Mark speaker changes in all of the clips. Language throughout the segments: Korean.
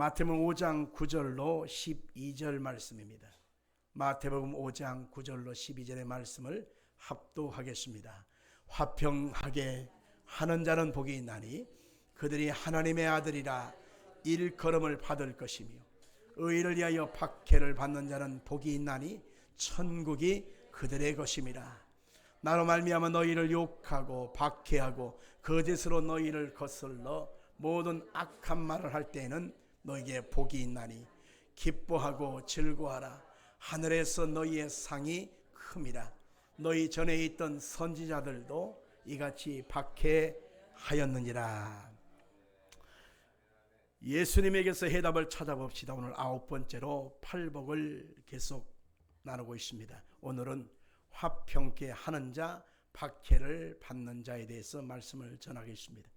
Speaker 1: 마태복음 5장 9절로 12절 말씀입니다. 마태복음 5장 9절로 12절의 말씀을 합독하겠습니다. 화평하게 하는 자는 복이 있나니 그들이 하나님의 아들이라 일컬음을 받을 것이며 의를 위하여 박해를 받는 자는 복이 있나니 천국이 그들의 것임이라. 나로 말미암아 너희를 욕하고 박해하고 거짓으로 너희를 거슬러 모든 악한 말을 할 때에는 너희에게 복이 있나니 기뻐하고 즐거워하라. 하늘에서 너희의 상이 큼이라. 너희 전에 있던 선지자들도 이같이 박해하였느니라. 예수님에게서 해답을 찾아봅시다. 오늘 9번째로 팔복을 계속 나누고 있습니다. 오늘은 화평케 하는 자, 박해를 받는 자에 대해서 말씀을 전하겠습니다.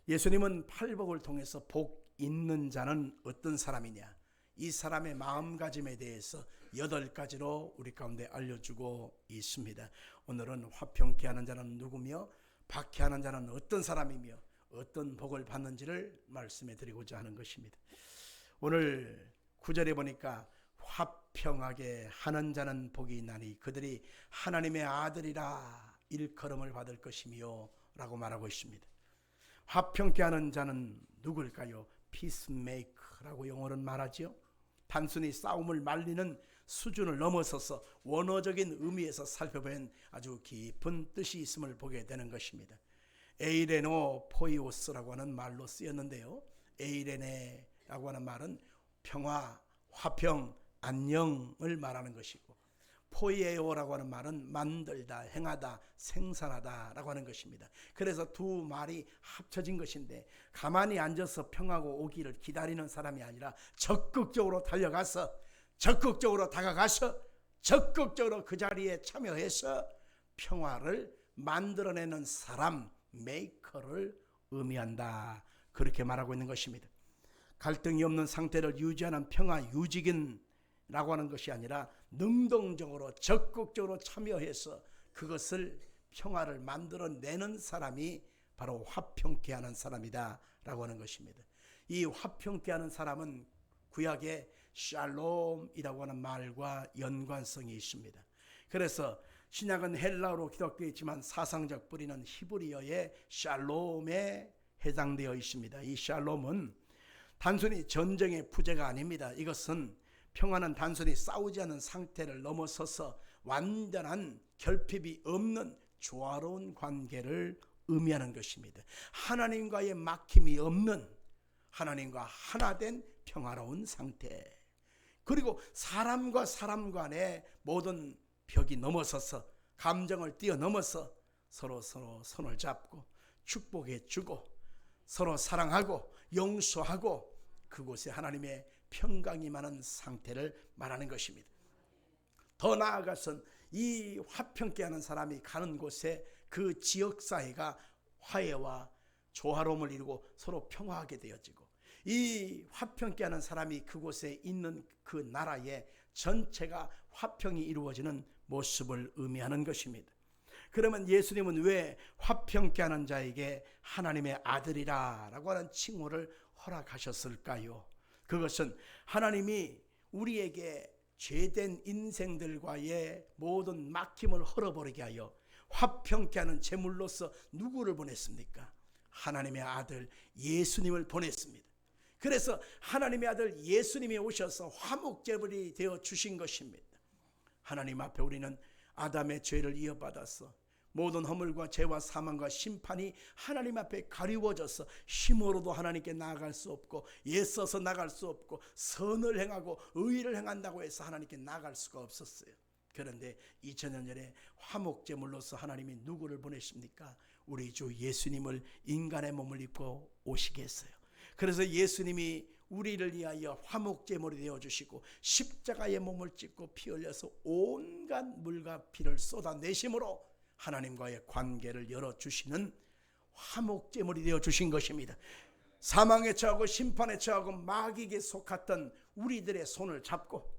Speaker 1: 예수님은 팔복을 통해서 복 있는 자는 어떤 사람이냐, 이 사람의 마음가짐에 대해서 8가지로 우리 가운데 알려주고 있습니다. 오늘은 화평케 하는 자는 누구며 박해하는 자는 어떤 사람이며 어떤 복을 받는지를 말씀해 드리고자 하는 것입니다. 오늘 9절에 보니까 화평하게 하는 자는 복이 있나니 그들이 하나님의 아들이라 일컬음을 받을 것이며 라고 말하고 있습니다. 화평케 하는 자는 누굴까요? 피스메이커라고 영어로는 말하지요. 단순히 싸움을 말리는 수준을 넘어서서 원어적인 의미에서 살펴보면 아주 깊은 뜻이 있음을 보게 되는 것입니다. 에이레노 포이오스라고 하는 말로 쓰였는데요, 에이레네라고 하는 말은 평화, 화평, 안녕을 말하는 것이고, 포이에오라고 하는 말은 만들다, 행하다, 생산하다 라고 하는 것입니다. 그래서 두 말이 합쳐진 것인데, 가만히 앉아서 평하고 오기를 기다리는 사람이 아니라 적극적으로 달려가서, 적극적으로 다가가서, 적극적으로 그 자리에 참여해서 평화를 만들어내는 사람, 메이커를 의미한다, 그렇게 말하고 있는 것입니다. 갈등이 없는 상태를 유지하는 평화 유지긴 라고 하는 것이 아니라 능동적으로 적극적으로 참여해서 그것을 평화를 만들어내는 사람이 바로 화평케 하는 사람이다 라고 하는 것입니다. 이 화평케 하는 사람은 구약의 샬롬이라고 하는 말과 연관성이 있습니다. 그래서 신약은 헬라어로 기록되어 있지만 사상적 뿌리는 히브리어의 샬롬에 해당되어 있습니다. 이 샬롬은 단순히 전쟁의 부재가 아닙니다. 이것은 평화는 단순히 싸우지 않은 상태를 넘어서서 완전한 결핍이 없는 조화로운 관계를 의미하는 것입니다. 하나님과의 막힘이 없는, 하나님과 하나된 평화로운 상태, 그리고 사람과 사람 간의 모든 벽이 넘어서서, 감정을 뛰어넘어서 서로 손을 잡고 축복해 주고 서로 사랑하고 용서하고 그곳에 하나님의 평강이 많은 상태를 말하는 것입니다. 더 나아가선 이 화평케 하는 사람이 가는 곳에 그 지역사회가 화해와 조화로움을 이루고 서로 평화하게 되어지고, 이 화평케 하는 사람이 그곳에 있는 그 나라의 전체가 화평이 이루어지는 모습을 의미하는 것입니다. 그러면 예수님은 왜 화평케 하는 자에게 하나님의 아들이라 라고 하는 칭호를 허락하셨을까요? 그것은 하나님이 우리에게 죄된 인생들과의 모든 막힘을 헐어버리게 하여 화평케 하는 제물로서 누구를 보냈습니까? 하나님의 아들 예수님을 보냈습니다. 그래서 하나님의 아들 예수님이 오셔서 화목제물이 되어 주신 것입니다. 하나님 앞에 우리는 아담의 죄를 이어받아서 모든 허물과 죄와 사망과 심판이 하나님 앞에 가리워져서 힘으로도 하나님께 나아갈 수 없고, 애써서 나갈 수 없고, 선을 행하고 의를 행한다고 해서 하나님께 나아갈 수가 없었어요. 그런데 2000년 전에 화목제물로서 하나님이 누구를 보내십니까? 우리 주 예수님을 인간의 몸을 입고 오시게 했어요. 그래서 예수님이 우리를 위하여 화목제물이 되어주시고 십자가의 몸을 찢고 피 흘려서 온갖 물과 피를 쏟아내심으로 하나님과의 관계를 열어주시는 화목제물이 되어주신 것입니다. 사망에 처하고 심판에 처하고 마귀에게 속았던 우리들의 손을 잡고,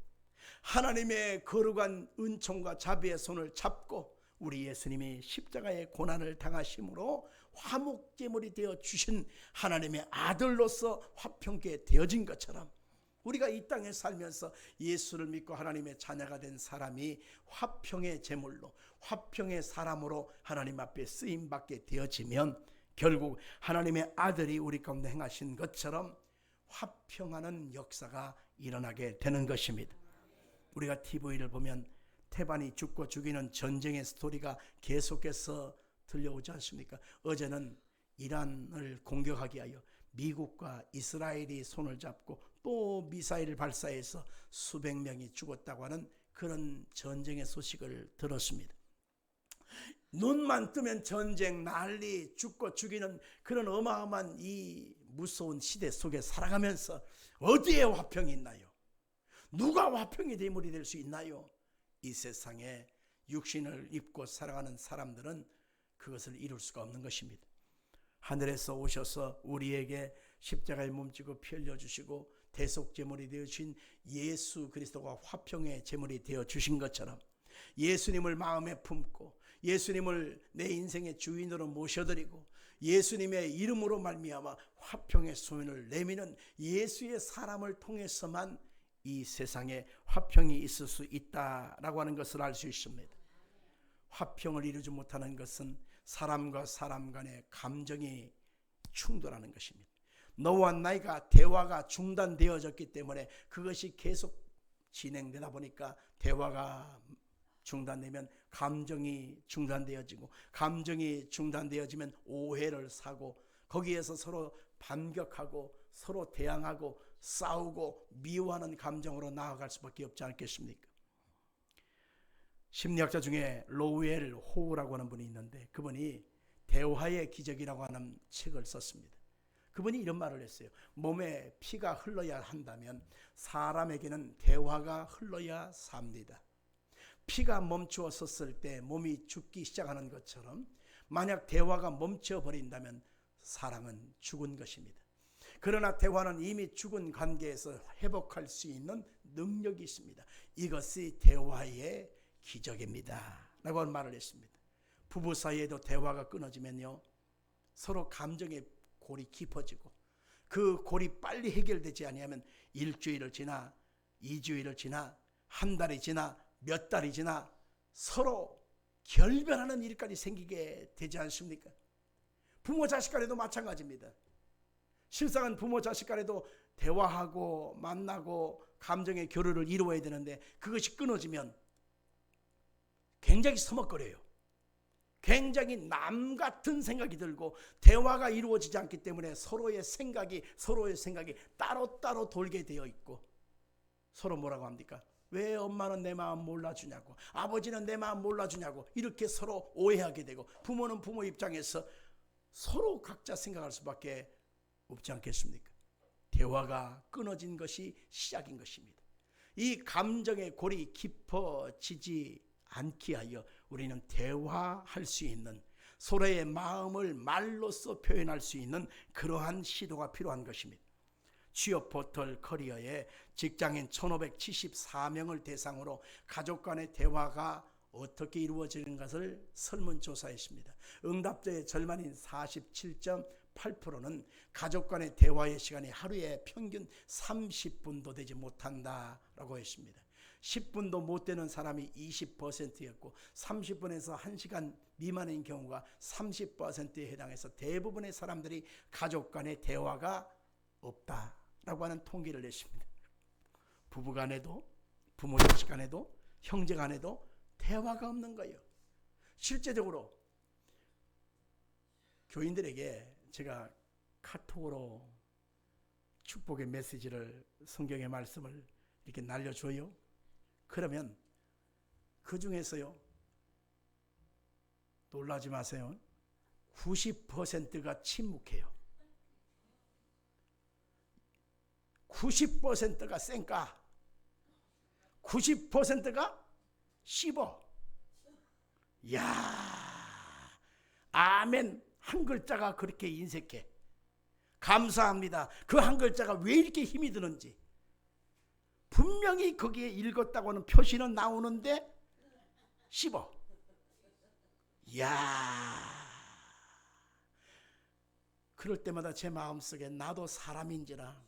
Speaker 1: 하나님의 거룩한 은총과 자비의 손을 잡고 우리 예수님이 십자가의 고난을 당하심으로 화목제물이 되어 주신 하나님의 아들로서 화평케 되어진 것처럼 우리가 이 땅에 살면서 예수를 믿고 하나님의 자녀가 된 사람이 화평의 제물로, 화평의 사람으로 하나님 앞에 쓰임받게 되어지면 결국 하나님의 아들이 우리 가운데 행하신 것처럼 화평하는 역사가 일어나게 되는 것입니다. 우리가 TV를 보면 태반이 죽고 죽이는 전쟁의 스토리가 계속해서 들려오지 않습니까? 어제는 이란을 공격하기 위하여 미국과 이스라엘이 손을 잡고 또 미사일을 발사해서 수백 명이 죽었다고 하는 그런 전쟁의 소식을 들었습니다. 눈만 뜨면 전쟁, 난리, 죽고 죽이는 그런 어마어마한 이 무서운 시대 속에 살아가면서 어디에 화평이 있나요? 누가 화평의 제물이 될 수 있나요? 이 세상에 육신을 입고 살아가는 사람들은 그것을 이룰 수가 없는 것입니다. 하늘에서 오셔서 우리에게 십자가에 몸지고 피 흘려주시고 대속제물이 되어주신 예수 그리스도가 화평의 제물이 되어주신 것처럼 예수님을 마음에 품고 예수님을 내 인생의 주인으로 모셔드리고 예수님의 이름으로 말미암아 화평의 소원을 내미는 예수의 사람을 통해서만 이 세상에 화평이 있을 수 있다라고 하는 것을 알 수 있습니다. 화평을 이루지 못하는 것은 사람과 사람 간의 감정이 충돌하는 것입니다. 너와 나이가 대화가 중단되어졌기 때문에 그것이 계속 진행되다 보니까 대화가 중단되면 감정이 중단되어지고 감정이 중단되어지면 오해를 사고 거기에서 서로 반격하고 서로 대항하고 싸우고 미워하는 감정으로 나아갈 수밖에 없지 않겠습니까? 심리학자 중에 로우엘 호우라고 하는 분이 있는데 그분이 대화의 기적이라고 하는 책을 썼습니다. 그분이 이런 말을 했어요. 몸에 피가 흘러야 한다면 사람에게는 대화가 흘러야 삽니다. 피가 멈추었을 때 몸이 죽기 시작하는 것처럼 만약 대화가 멈춰버린다면 사람은 죽은 것입니다. 그러나 대화는 이미 죽은 관계에서 회복할 수 있는 능력이 있습니다. 이것이 대화의 기적입니다 라고 말을 했습니다. 부부 사이에도 대화가 끊어지면요 서로 감정의 골이 깊어지고 그 골이 빨리 해결되지 아니하면 일주일을 지나 2주일을 지나 한 달이 지나 몇 달이 지나 서로 결별하는 일까지 생기게 되지 않습니까? 부모 자식 간에도 마찬가지입니다. 실상은 부모 자식 간에도 대화하고 만나고 감정의 교류를 이루어야 되는데 그것이 끊어지면 굉장히 서먹거려요. 굉장히 남 같은 생각이 들고 대화가 이루어지지 않기 때문에 서로의 생각이 따로따로 돌게 되어 있고 서로 뭐라고 합니까? 왜 엄마는 내 마음 몰라주냐고 아버지는 내 마음 몰라주냐고 이렇게 서로 오해하게 되고 부모는 부모 입장에서 서로 각자 생각할 수밖에 없지 않겠습니까? 대화가 끊어진 것이 시작인 것입니다. 이 감정의 골이 깊어지지 않기 위하여 우리는 대화할 수 있는 서로의 마음을 말로써 표현할 수 있는 그러한 시도가 필요한 것입니다. 취업 포털 커리어에 직장인 1574명을 대상으로 가족 간의 대화가 어떻게 이루어지는 것을 설문조사했습니다. 응답자의 절반인 47.8%는 가족 간의 대화의 시간이 하루에 평균 30분도 되지 못한다라고 했습니다. 10분도 못 되는 사람이 20%였고 30분에서 1시간 미만인 경우가 30%에 해당해서 대부분의 사람들이 가족 간의 대화가 없다라고 하는 통계를 냈습니다. 부부 간에도 부모 자식 간에도 형제 간에도 대화가 없는 거예요. 실제적으로 교인들에게 제가 카톡으로 축복의 메시지를 성경의 말씀을 이렇게 날려줘요. 그러면 그 중에서요 놀라지 마세요. 90%가 침묵해요. 90%가 쌩까 90%가 씹어. 이야 아멘 한 글자가 그렇게 인색해. 감사합니다. 그 한 글자가 왜 이렇게 힘이 드는지 분명히 거기에 읽었다고 하는 표시는 나오는데 씹어. 이야 그럴 때마다 제 마음속에 나도 사람인지라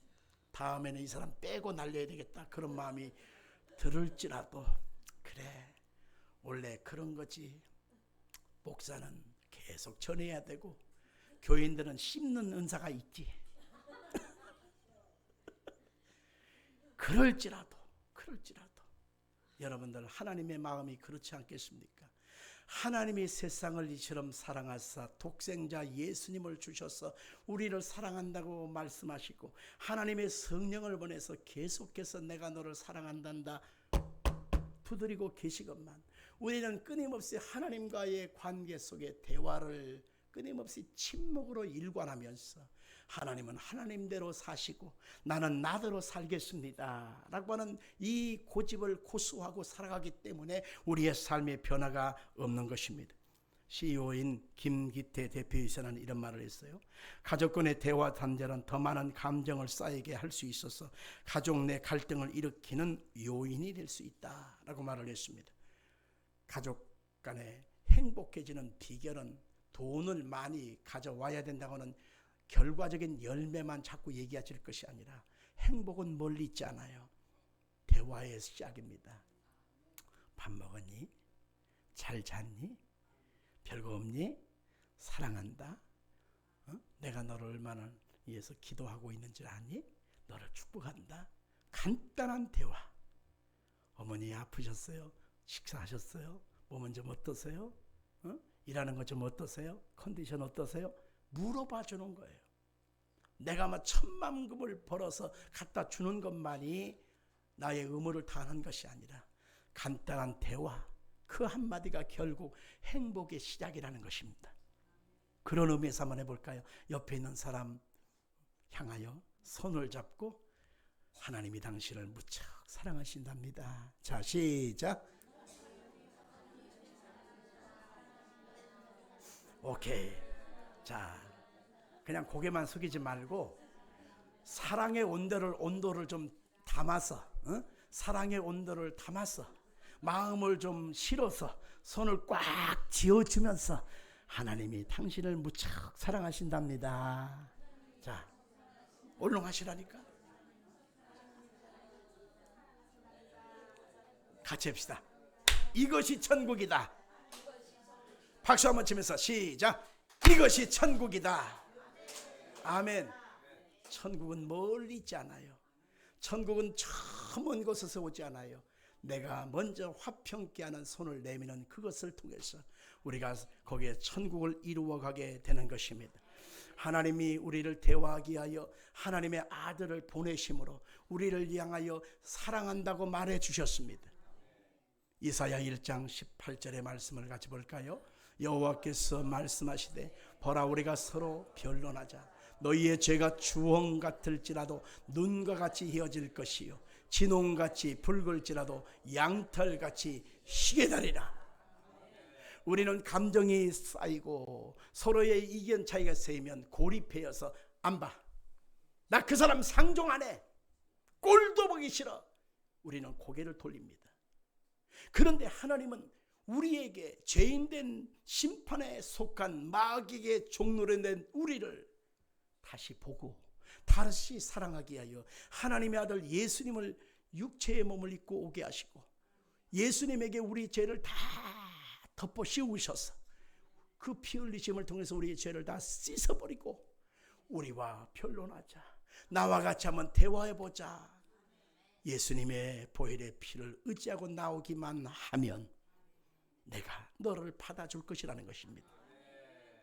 Speaker 1: 다음에는 이 사람 빼고 날려야 되겠다 그런 마음이 들을지라도 그래 원래 그런 거지. 목사는 계속 전해야 되고 교인들은 씹는 은사가 있지. 그럴지라도 여러분들 하나님의 마음이 그렇지 않겠습니까? 하나님이 세상을 이처럼 사랑하사 독생자 예수님을 주셔서 우리를 사랑한다고 말씀하시고 하나님의 성령을 보내서 계속해서 내가 너를 사랑한단다 두드리고 계시건만 우리는 끊임없이 하나님과의 관계 속에 대화를 끊임없이 침묵으로 일관하면서 하나님은 하나님대로 사시고 나는 나대로 살겠습니다 라고 하는 이 고집을 고수하고 살아가기 때문에 우리의 삶의 변화가 없는 것입니다. CEO인 김기태 대표이사는 이런 말을 했어요. 가족 간의 대화 단절은 더 많은 감정을 쌓이게 할 수 있어서 가족 내 갈등을 일으키는 요인이 될 수 있다라고 말을 했습니다. 가족 간에 행복해지는 비결은 돈을 많이 가져와야 된다고는 결과적인 열매만 자꾸 얘기하실 것이 아니라 행복은 멀리 있지 않아요. 대화의 시작입니다. 밥 먹었니? 잘 잤니? 별거 없니? 사랑한다. 내가 너를 얼마나 위해서 기도하고 있는지 아니? 너를 축복한다. 간단한 대화. 어머니 아프셨어요? 식사하셨어요? 몸은 좀 어떠세요? 일하는 거 좀 어떠세요? 컨디션 어떠세요? 물어봐 주는 거예요. 내가 막 천만금을 벌어서 갖다 주는 것만이 나의 의무를 다하는 것이 아니라 간단한 대화, 그 한마디가 결국 행복의 시작이라는 것입니다. 그런 의미에서 한번 해볼까요? 옆에 있는 사람 향하여 손을 잡고 하나님이 당신을 무척 사랑하신답니다. 자, 시작. 오케이. 자, 그냥 고개만 숙이지 말고 사랑의 온도를 좀 담아서, 사랑의 온도를 담아서 마음을 좀 실어서 손을 꽉 쥐어주면서 하나님이 당신을 무척 사랑하신답니다. 자, 얼렁하시라니까. 같이 합시다. 이것이 천국이다. 박수 한번 치면서 시작. 이것이 천국이다. 아멘. 천국은 멀리 있지 않아요. 천국은 저 먼 곳에서 오지 않아요. 내가 먼저 화평케 하는 손을 내미는 그것을 통해서 우리가 거기에 천국을 이루어가게 되는 것입니다. 하나님이 우리를 대화하기 위하여 하나님의 아들을 보내심으로 우리를 향하여 사랑한다고 말해 주셨습니다. 이사야 1장 18절의 말씀을 같이 볼까요? 여호와께서 말씀하시되 보라 우리가 서로 변론하자. 너희의 죄가 주홍 같을지라도 눈과 같이 헤어질 것이요 진홍같이 붉을지라도 양털같이 희게 되리라. 우리는 감정이 쌓이고 서로의 의견 차이가 세이면 고립해서 안 봐. 나 그 사람 상종 안 해. 꼴도 보기 싫어. 우리는 고개를 돌립니다. 그런데 하나님은 우리에게 죄인된 심판에 속한 마귀의 종노래 된 우리를 다시 보고 다시 사랑하기 위하여 하나님의 아들 예수님을 육체의 몸을 입고 오게 하시고 예수님에게 우리 죄를 다 덮어 씌우셔서 그 피 흘리심을 통해서 우리의 죄를 다 씻어버리고 우리와 변론하자. 나와 같이 한번 대화해보자. 예수님의 보혈의 피를 의지하고 나오기만 하면 내가 너를 받아줄 것이라는 것입니다.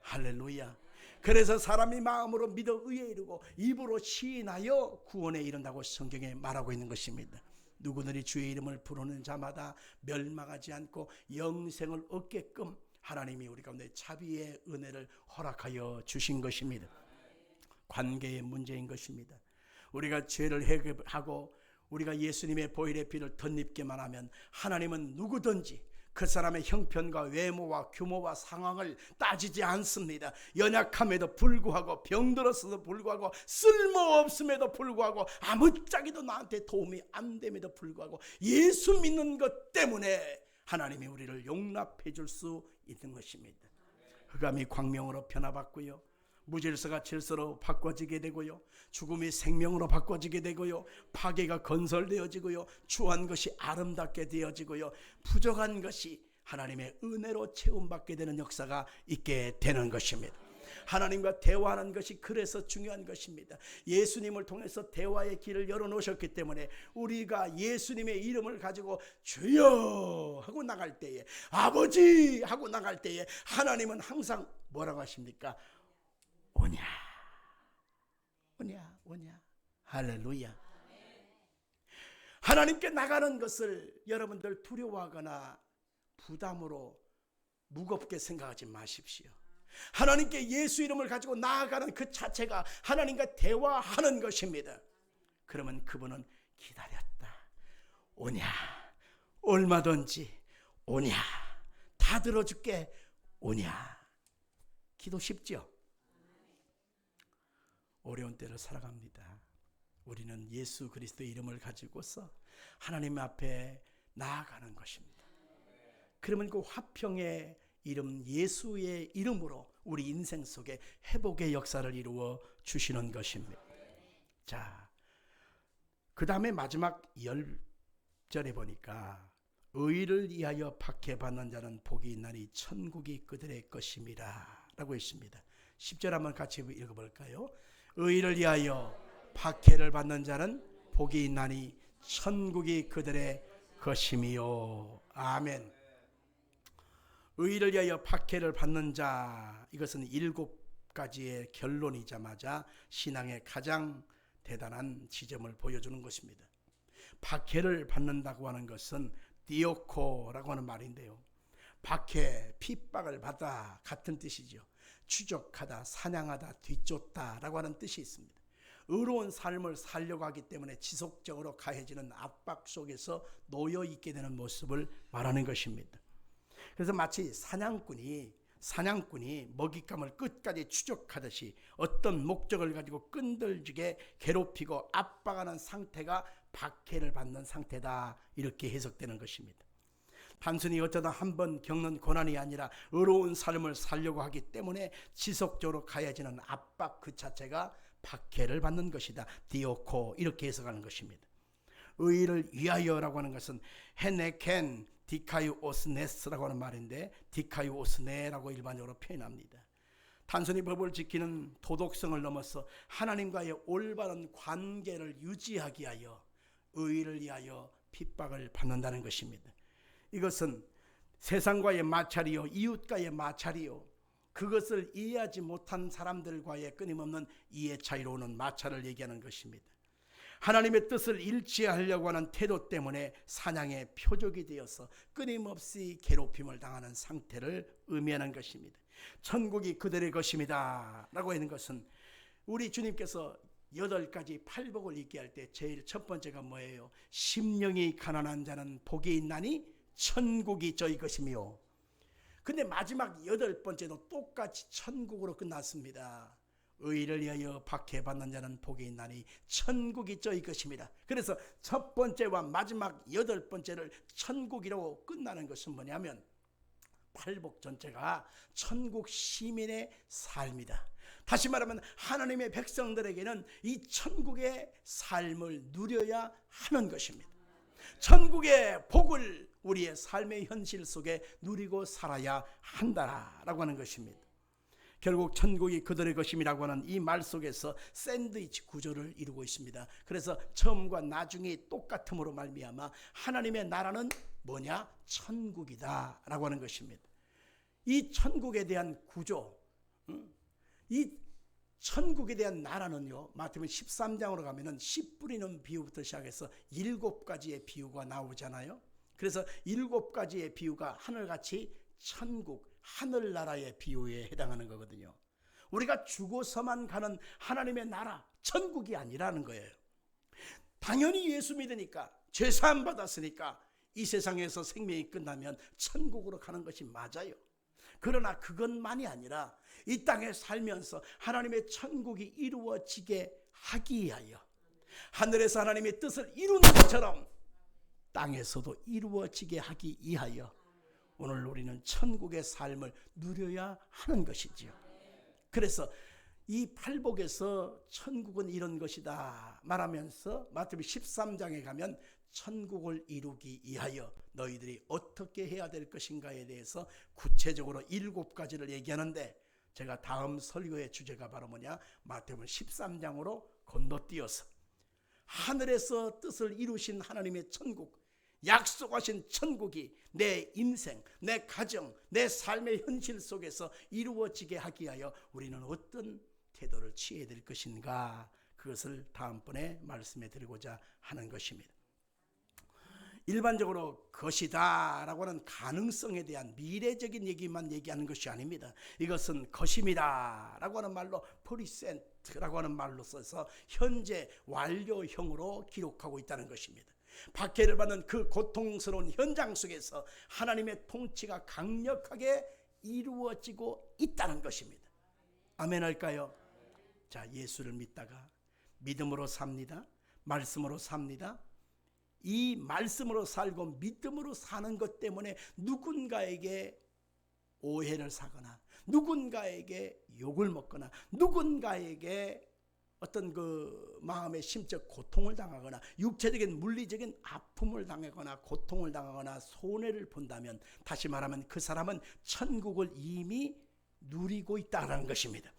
Speaker 1: 할렐루야. 그래서 사람이 마음으로 믿어 의에 이르고 입으로 시인하여 구원에 이른다고 성경에 말하고 있는 것입니다. 누구들이 주의 이름을 부르는 자마다 멸망하지 않고 영생을 얻게끔 하나님이 우리 가운데 자비의 은혜를 허락하여 주신 것입니다. 관계의 문제인 것입니다. 우리가 죄를 해결하고 우리가 예수님의 보혈의 피를 덧입게만 하면 하나님은 누구든지 그 사람의 형편과 외모와 규모와 상황을 따지지 않습니다. 연약함에도 불구하고 병들었어도 불구하고 쓸모없음에도 불구하고 아무짝에도 나한테 도움이 안 됨에도 불구하고 예수 믿는 것 때문에 하나님이 우리를 용납해 줄 수 있는 것입니다. 흑암이 광명으로 변화받고요. 무질서가 질서로 바꿔지게 되고요, 죽음이 생명으로 바꿔지게 되고요, 파괴가 건설되어지고요, 추한 것이 아름답게 되어지고요, 부족한 것이 하나님의 은혜로 채움받게 되는 역사가 있게 되는 것입니다. 하나님과 대화하는 것이 그래서 중요한 것입니다. 예수님을 통해서 대화의 길을 열어놓으셨기 때문에 우리가 예수님의 이름을 가지고 주여 하고 나갈 때에, 아버지 하고 나갈 때에 하나님은 항상 뭐라고 하십니까? 오냐, 오냐, 오냐. 할렐루야. 하나님께 나가는 것을 여러분들 두려워하거나 부담으로 무겁게 생각하지 마십시오. 하나님께 예수 이름을 가지고 나아가는 그 자체가 하나님과 대화하는 것입니다. 그러면 그분은 기다렸다, 오냐, 얼마든지 오냐, 다 들어줄게, 오냐. 기도 쉽죠? 어려운 때를 살아갑니다. 우리는 예수 그리스도의 이름을 가지고서 하나님 앞에 나아가는 것입니다. 그러면 그 화평의 이름, 예수의 이름으로 우리 인생 속에 회복의 역사를 이루어 주시는 것입니다. 자, 그 다음에 마지막 10절에 보니까 의를 위하여 박해받는 자는 복이 있나니 천국이 그들의 것임이라 라고 있습니다. 10절 한번 같이 읽어볼까요? 의를 위하여 박해를 받는 자는 복이 있나니 천국이 그들의 것임이요. 아멘. 의를 위하여 박해를 받는 자, 이것은 7가지의 결론이자마자 신앙의 가장 대단한 지점을 보여주는 것입니다. 박해를 받는다고 하는 것은 디오코라고 하는 말인데요, 박해, 핍박을 받다 같은 뜻이죠. 추적하다, 사냥하다, 뒤쫓다 라고 하는 뜻이 있습니다. 의로운 삶을 살려고 하기 때문에 지속적으로 가해지는 압박 속에서 놓여 있게 되는 모습을 말하는 것입니다. 그래서 마치 사냥꾼이 먹잇감을 끝까지 추적하듯이 어떤 목적을 가지고 끈들지게 괴롭히고 압박하는 상태가 박해를 받는 상태다, 이렇게 해석되는 것입니다. 단순히 어쩌다 한번 겪는 고난이 아니라 의로운 삶을 살려고 하기 때문에 지속적으로 가해지는 압박 그 자체가 박해를 받는 것이다. 디오코, 이렇게 해석하는 것입니다. 의를 위하여라고 하는 것은 헤네켄 디카이오스네스라고 하는 말인데, 디카이오스네라고 일반적으로 표현합니다. 단순히 법을 지키는 도덕성을 넘어서 하나님과의 올바른 관계를 유지하기 위하여 의를 위하여 핍박을 받는다는 것입니다. 이것은 세상과의 마찰이요, 이웃과의 마찰이요, 그것을 이해하지 못한 사람들과의 끊임없는 이해 차이로 오는 마찰을 얘기하는 것입니다. 하나님의 뜻을 일치하려고 하는 태도 때문에 사냥의 표적이 되어서 끊임없이 괴롭힘을 당하는 상태를 의미하는 것입니다. 천국이 그들의 것입니다 라고 하는 것은 우리 주님께서 8가지 팔복을 얘기할 때 제일 첫 번째가 뭐예요? 심령이 가난한 자는 복이 있나니 천국이 저희 것이며, 근데 마지막 8번째도 똑같이 천국으로 끝났습니다. 의를 위하여 박해받는 자는 복이 있나니 천국이 저희 것입니다. 그래서 첫 번째와 마지막 8번째를 천국이라고 끝나는 것은 뭐냐면 팔복 전체가 천국 시민의 삶이다. 다시 말하면 하나님의 백성들에게는 이 천국의 삶을 누려야 하는 것입니다. 천국의 복을 우리의 삶의 현실 속에 누리고 살아야 한다라고 하는 것입니다. 결국 천국이 그들의 것임이라고 하는 이 말 속에서 샌드위치 구조를 이루고 있습니다. 그래서 처음과 나중이 똑같음으로 말미암아 하나님의 나라는 뭐냐? 천국이다 라고 하는 것입니다. 이 천국에 대한 구조, 이 천국에 대한 나라는요, 마태복음 13장으로 가면은 씨 뿌리는 비유부터 시작해서 7가지의 비유가 나오잖아요. 그래서 7가지의 비유가 하늘같이 천국, 하늘나라의 비유에 해당하는 거거든요. 우리가 죽어서만 가는 하나님의 나라, 천국이 아니라는 거예요. 당연히 예수 믿으니까, 죄사함 받았으니까 이 세상에서 생명이 끝나면 천국으로 가는 것이 맞아요. 그러나 그것만이 아니라 이 땅에 살면서 하나님의 천국이 이루어지게 하기 위하여, 하늘에서 하나님의 뜻을 이루는 것처럼 땅에서도 이루어지게 하기 위하여 오늘 우리는 천국의 삶을 누려야 하는 것이지요. 그래서 이 팔복에서 천국은 이런 것이다 말하면서 마태복음 13장에 가면 천국을 이루기 위하여 너희들이 어떻게 해야 될 것인가에 대해서 구체적으로 7가지를 얘기하는데, 제가 다음 설교의 주제가 바로 뭐냐, 마태복음 13장으로 건너뛰어서 하늘에서 뜻을 이루신 하나님의 천국, 약속하신 천국이 내 인생, 내 가정, 내 삶의 현실 속에서 이루어지게 하기 위하여 우리는 어떤 태도를 취해야 될 것인가, 그것을 다음번에 말씀해 드리고자 하는 것입니다. 일반적으로 것이다 라고 하는 가능성에 대한 미래적인 얘기만 얘기하는 것이 아닙니다. 이것은 것입니다 라고 하는 말로, 프리센트라고 하는 말로 써서 현재 완료형으로 기록하고 있다는 것입니다. 박해를 받는 그 고통스러운 현장 속에서 하나님의 통치가 강력하게 이루어지고 있다는 것입니다. 아멘 할까요? 자, 예수를 믿다가 믿음으로 삽니다. 말씀으로 삽니다. 이 말씀으로 살고 믿음으로 사는 것 때문에 누군가에게 오해를 사거나, 누군가에게 욕을 먹거나, 누군가에게 어떤 그 마음의 심적 고통을 당하거나, 육체적인 물리적인 아픔을 당하거나, 고통을 당하거나, 손해를 본다면, 다시 말하면 그 사람은 천국을 이미 누리고 있다는 것입니다.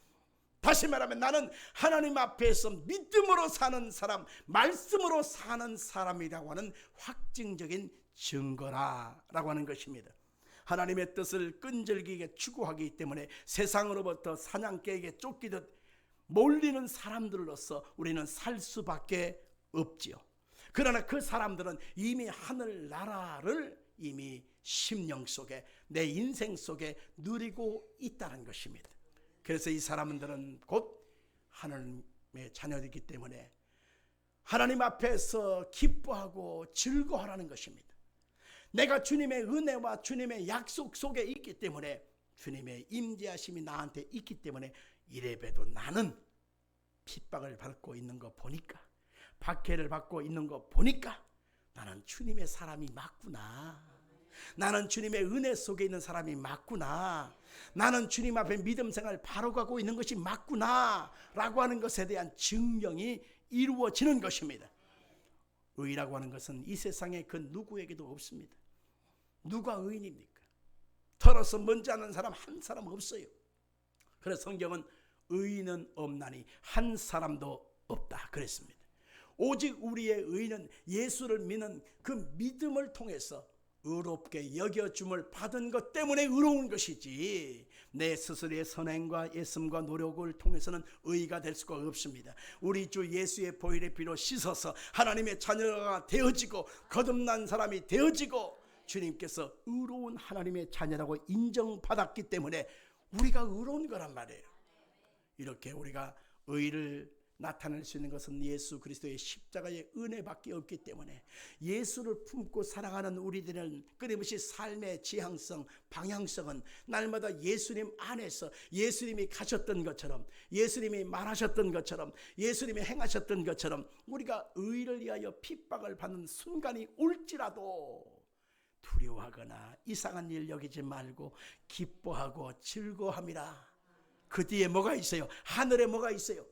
Speaker 1: 다시 말하면 나는 하나님 앞에서 믿음으로 사는 사람, 말씀으로 사는 사람이라고 하는 확증적인 증거라고 하는 것입니다. 하나님의 뜻을 끈질기게 추구하기 때문에 세상으로부터 사냥개에게 쫓기듯 몰리는 사람들로서 우리는 살 수밖에 없지요. 그러나 그 사람들은 이미 하늘나라를 이미 심령 속에, 내 인생 속에 누리고 있다는 것입니다. 그래서 이 사람들은 곧 하나님의 자녀이기 때문에 하나님 앞에서 기뻐하고 즐거워하라는 것입니다. 내가 주님의 은혜와 주님의 약속 속에 있기 때문에, 주님의 임재하심이 나한테 있기 때문에, 이래봬도 나는 핍박을 받고 있는 거 보니까, 박해를 받고 있는 거 보니까 나는 주님의 사람이 맞구나, 나는 주님의 은혜 속에 있는 사람이 맞구나, 나는 주님 앞에 믿음 생활 바로 가고 있는 것이 맞구나 라고 하는 것에 대한 증명이 이루어지는 것입니다. 의라고 하는 것은 이 세상에 그 누구에게도 없습니다. 누가 의인입니까? 털어서 먼지 않는 사람 한 사람 없어요. 그래서 성경은 의인은 없나니 한 사람도 없다 그랬습니다. 오직 우리의 의인은 예수를 믿는 그 믿음을 통해서 의롭게 여겨줌을 받은 것 때문에 의로운 것이지, 내 스스로의 선행과 애씀과 노력을 통해서는 의가 될 수가 없습니다. 우리 주 예수의 보혈의 피로 씻어서 하나님의 자녀가 되어지고 거듭난 사람이 되어지고 주님께서 의로운 하나님의 자녀라고 인정받았기 때문에 우리가 의로운 거란 말이에요. 이렇게 우리가 의를 나타낼 수 있는 것은 예수 그리스도의 십자가의 은혜밖에 없기 때문에, 예수를 품고 살아가는 우리들은 끊임없이 삶의 지향성, 방향성은 날마다 예수님 안에서, 예수님이 가셨던 것처럼, 예수님이 말하셨던 것처럼, 예수님이 행하셨던 것처럼 우리가 의를 위하여 핍박을 받는 순간이 올지라도 두려워하거나 이상한 일 여기지 말고 기뻐하고 즐거워함이라. 그 뒤에 뭐가 있어요? 하늘에 뭐가 있어요?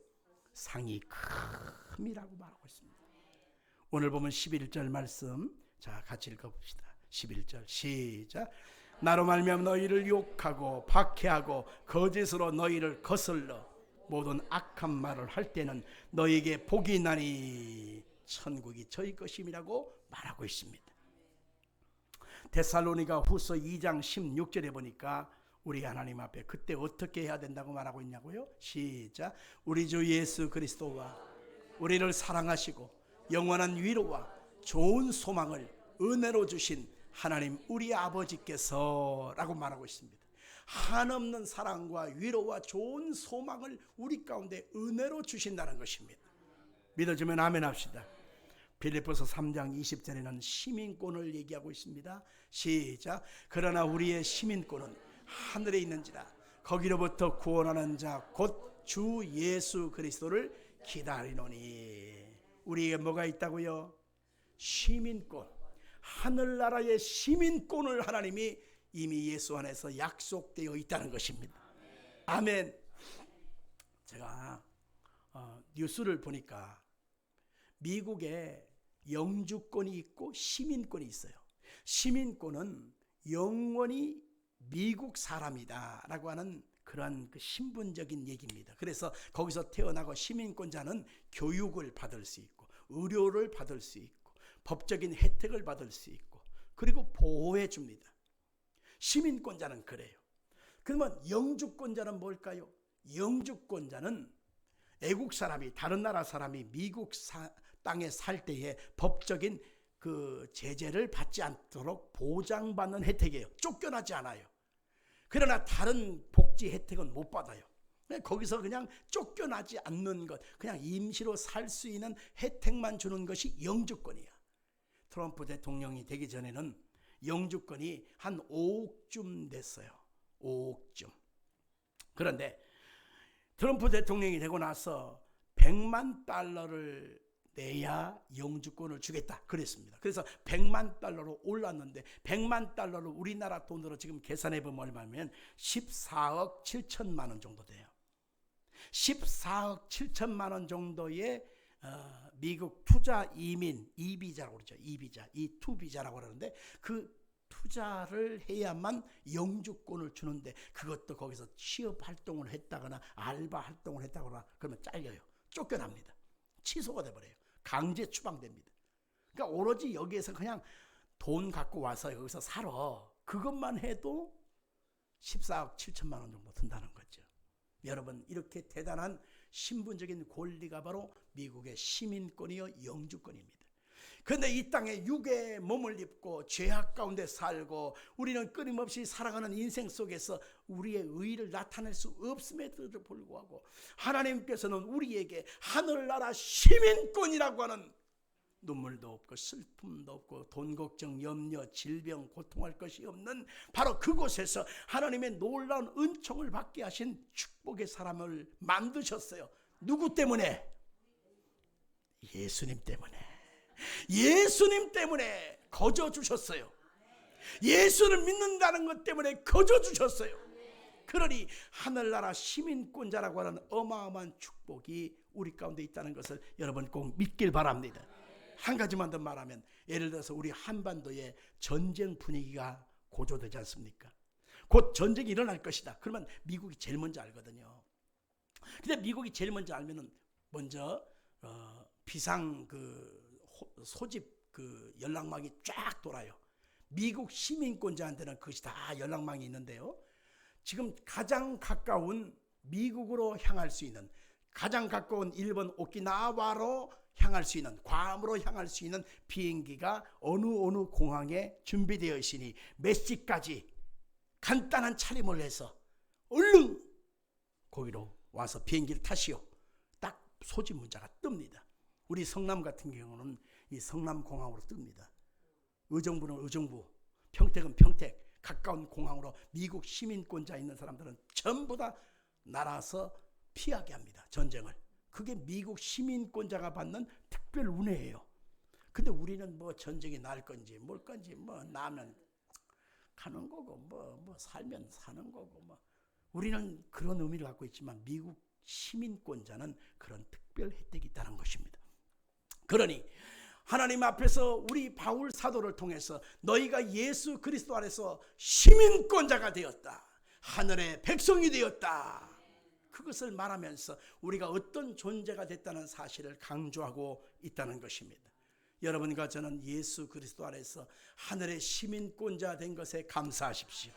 Speaker 1: 상이 큼이라고 말하고 있습니다. 오늘 보면 11절 말씀, 자 같이 읽어봅시다. 11절 시작. 나로 말미암아 너희를 욕하고 박해하고 거짓으로 너희를 거슬러 모든 악한 말을 할 때는 너희에게 복이 있나니 천국이 저희 것임이라고 말하고 있습니다. 데살로니가 후서 2장 16절에 보니까 우리 하나님 앞에 그때 어떻게 해야 된다고 말하고 있냐고요? 시작. 우리 주 예수 그리스도와 우리를 사랑하시고 영원한 위로와 좋은 소망을 은혜로 주신 하나님 우리 아버지께서 라고 말하고 있습니다. 한없는 사랑과 위로와 좋은 소망을 우리 가운데 은혜로 주신다는 것입니다. 믿어주면 아멘 합시다. 빌립보서 3장 20절에는 시민권을 얘기하고 있습니다. 시작. 그러나 우리의 시민권은 하늘에 있는지라 거기로부터 구원하는 자 곧 주 예수 그리스도를 기다리노니. 우리에게 뭐가 있다고요? 시민권, 하늘나라의 시민권을 하나님이 이미 예수 안에서 약속되어 있다는 것입니다. 아멘. 제가 뉴스를 보니까 미국에 영주권이 있고 시민권이 있어요. 시민권은 영원히 미국 사람이다 라고 하는 그런 그 신분적인 얘기입니다. 그래서 거기서 태어나고 시민권자는 교육을 받을 수 있고 의료를 받을 수 있고 법적인 혜택을 받을 수 있고 그리고 보호해 줍니다. 시민권자는 그래요. 그러면 영주권자는 뭘까요? 영주권자는 애국 사람이, 다른 나라 사람이 미국 땅에 살 때에 법적인 그 제재를 받지 않도록 보장받는 혜택이에요. 쫓겨나지 않아요. 그러나 다른 복지 혜택은 못 받아요. 거기서 그냥 쫓겨나지 않는 것, 그냥 임시로 살 수 있는 혜택만 주는 것이 영주권이야. 트럼프 대통령이 되기 전에는 영주권이 한 5억쯤 됐어요. 5억쯤. 그런데 트럼프 대통령이 되고 나서 100만 달러를 내야 영주권을 주겠다 그랬습니다. 그래서 100만 달러로 올랐는데 100만 달러를 우리나라 돈으로 지금 계산해 보면 얼마면 14억 7천만 원 정도 돼요. 14억 7천만 원 정도의 미국 투자 이민 이비자라고 그러죠. 이비자, 이투비자라고 그러는데 그 투자를 해야만 영주권을 주는데 그것도 거기서 취업 활동을 했다거나 알바 활동을 했다거나 그러면 잘려요. 쫓겨납니다. 취소가 돼버려요. 강제 추방됩니다. 그러니까 오로지 여기에서 그냥 돈 갖고 와서 여기서 살아. 그것만 해도 14억 7천만 원 정도 든다는 거죠. 여러분, 이렇게 대단한 신분적인 권리가 바로 미국의 시민권이요 영주권입니다. 그런데 이 땅에 육의 몸을 입고 죄악 가운데 살고 우리는 끊임없이 살아가는 인생 속에서 우리의 의의를 나타낼 수 없음에도 불구하고 하나님께서는 우리에게 하늘나라 시민권이라고 하는 눈물도 없고 슬픔도 없고 돈 걱정, 염려, 질병, 고통할 것이 없는 바로 그곳에서 하나님의 놀라운 은총을 받게 하신 축복의 사람을 만드셨어요. 누구 때문에? 예수님 때문에. 예수님 때문에 거저 주셨어요. 예수를 믿는다는 것 때문에 거저 주셨어요. 그러니 하늘나라 시민권자라고 하는 어마어마한 축복이 우리 가운데 있다는 것을 여러분 꼭 믿길 바랍니다. 한 가지만 더 말하면 예를 들어서 우리 한반도에 전쟁 분위기가 고조되지 않습니까? 곧 전쟁이 일어날 것이다. 그러면 미국이 제일 먼저 알거든요. 근데 미국이 제일 먼저 알면은 먼저 비상 소집 연락망이 쫙 돌아요. 미국 시민권자한테는 그것이 다 연락망이 있는데요. 지금 가장 가까운 미국으로 향할 수 있는, 가장 가까운 일본 오키나와로 향할 수 있는, 괌으로 향할 수 있는 비행기가 어느 공항에 준비되어 있으니 몇 시까지 간단한 차림을 해서 얼른 거기로 와서 비행기를 타시오. 딱 소집 문자가 뜹니다. 우리 성남 같은 경우는 이 성남공항으로 뜹니다. 의정부는 의정부, 평택은 평택, 가까운 공항으로 미국 시민권자 있는 사람들은 전부 다 날아서 피하게 합니다. 전쟁을. 그게 미국 시민권자가 받는 특별 운혜예요. 근데 우리는 뭐 전쟁이 날 건지 뭘 건지 뭐 나면 가는 거고 뭐 살면 사는 거고 뭐 우리는 그런 의미를 갖고 있지만 미국 시민권자는 그런 특별 혜택이 있다는 것입니다. 그러니 하나님 앞에서 우리 바울 사도를 통해서 너희가 예수 그리스도 안에서 시민권자가 되었다. 하늘의 백성이 되었다. 그것을 말하면서 우리가 어떤 존재가 됐다는 사실을 강조하고 있다는 것입니다. 여러분과 저는 예수 그리스도 안에서 하늘의 시민권자 된 것에 감사하십시오.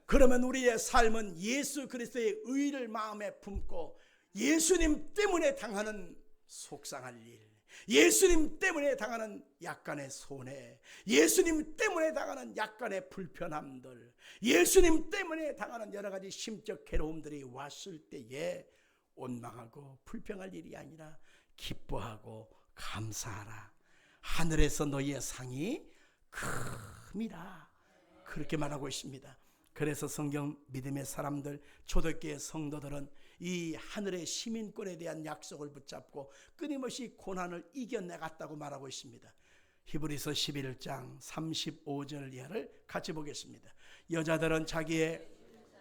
Speaker 1: 그러면 우리의 삶은 예수 그리스도의 의를 마음에 품고 예수님 때문에 당하는 속상할 일, 예수님 때문에 당하는 약간의 손해, 예수님 때문에 당하는 약간의 불편함들, 예수님 때문에 당하는 여러 가지 심적 괴로움들이 왔을 때에 원망하고 불평할 일이 아니라 기뻐하고 감사하라. 하늘에서 너희의 상이 큼이라. 그렇게 말하고 있습니다. 그래서 성경 믿음의 사람들, 초대교회 성도들은 이 하늘의 시민권에 대한 약속을 붙잡고 끊임없이 고난을 이겨내갔다고 말하고 있습니다. 히브리서 11장 35절 이하를 같이 보겠습니다. 여자들은 자기의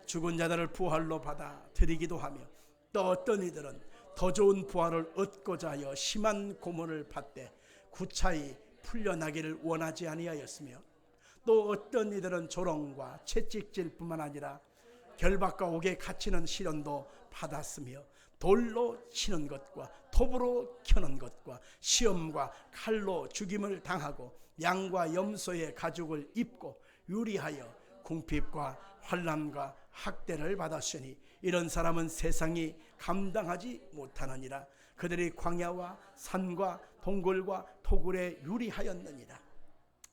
Speaker 1: 죽은 자들을 부활로 받아 드리기도 하며 또 어떤 이들은 더 좋은 부활을 얻고자 하여 심한 고문을 받되 구차히 풀려나기를 원하지 아니하였으며 또 어떤 이들은 조롱과 채찍질 뿐만 아니라 결박과 옥에 갇히는 시련도 받았으며 돌로 치는 것과 톱으로 켜는 것과 시험과 칼로 죽임을 당하고 양과 염소의 가죽을 입고 유리하여 궁핍과 환난과 학대를 받았으니 이런 사람은 세상이 감당하지 못하느니라. 그들이 광야와 산과 동굴과 토굴에 유리하였느니라.